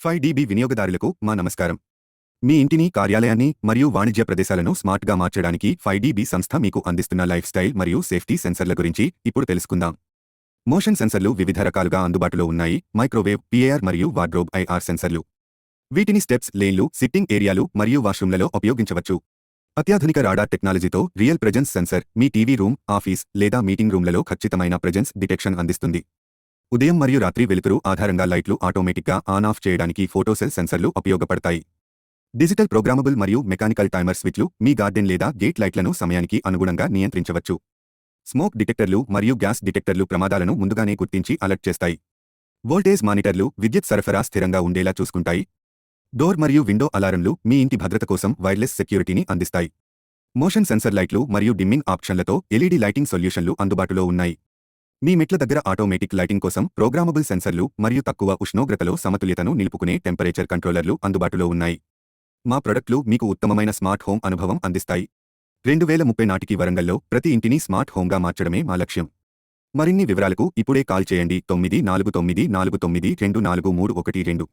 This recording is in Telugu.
5DB వినియోగదారులకు మా నమస్కారం. మీ ఇంటిని, కార్యాలయాన్ని మరియు వాణిజ్య ప్రదేశాలను స్మార్ట్‌గా మార్చడానికి 5DB సంస్థ మీకు అందిస్తున్న లైఫ్ స్టైల్ మరియు సేఫ్టీ సెన్సర్ల గురించి ఇప్పుడు తెలుసుకుందాం. మోషన్ సెన్సర్లు వివిధ రకాలుగా అందుబాటులో ఉన్నాయి. మైక్రోవేవ్, పిఏఆర్ మరియు వార్డ్రోబ్ ఐఆర్ సెన్సర్లు. వీటిని స్టెప్స్, లేన్లు, సిట్టింగ్ ఏరియాలు మరియు వాష్రూమ్లలో ఉపయోగించవచ్చు. అత్యాధునిక రాడార్ టెక్నాలజీతో రియల్ ప్రెజెన్స్ సెన్సర్ మీ టీవీ రూమ్, ఆఫీస్ లేదా మీటింగ్ రూమ్లలో ఖచ్చితమైన ప్రెజెన్స్ డిటెక్షన్ అందిస్తుంది. ఉదయం మరియు రాత్రి వెలుతురు ఆధారంగా లైట్లు ఆటోమేటిక్గా ఆన్ ఆఫ్ చేయడానికి ఫోటోసెల్ సెన్సర్లు ఉపయోగపడతాయి. డిజిటల్ ప్రోగ్రామబుల్ మరియు మెకానికల్ టైమర్ స్విచ్లు మీ గార్డెన్ లేదా గేట్ లైట్లను సమయానికి అనుగుణంగా నియంత్రించవచ్చు. స్మోక్ డిటెక్టర్లు మరియు గ్యాస్ డిటెక్టర్లు ప్రమాదాలను ముందుగానే గుర్తించి అలర్ట్ చేస్తాయి. వోల్టేజ్ మానిటర్లు విద్యుత్ సరఫరా స్థిరంగా ఉండేలా చూసుకుంటాయి. డోర్ మరియు విండో అలారంలు మీ ఇంటి భద్రత కోసం వైర్లెస్ సెక్యూరిటీని అందిస్తాయి. మోషన్ సెన్సర్ లైట్లు మరియు డిమ్మింగ్ ఆప్షన్లతో ఎల్ఈడీ లైటింగ్ సొల్యూషన్లు అందుబాటులో ఉన్నాయి. మీ మెట్ల దగ్గర ఆటోమేటిక్ లైటింగ్ కోసం ప్రోగ్రామబుల్ సెన్సర్లు మరియు తక్కువ ఉష్ణోగ్రతలో సమతుల్యతను నిలుపుకునే టెంపరేచర్ కంట్రోలర్లు అందుబాటులో ఉన్నాయి. మా ప్రొడక్ట్లు మీకు ఉత్తమమైన స్మార్ట్ హోమ్ అనుభవం అందిస్తాయి. 2030 నాటికి వరంగల్లో ప్రతి ఇంటిని స్మార్ట్ హోమ్గా మార్చడమే మా లక్ష్యం. మరిన్ని వివరాలకు ఇప్పుడే కాల్ చేయండి 9494924312.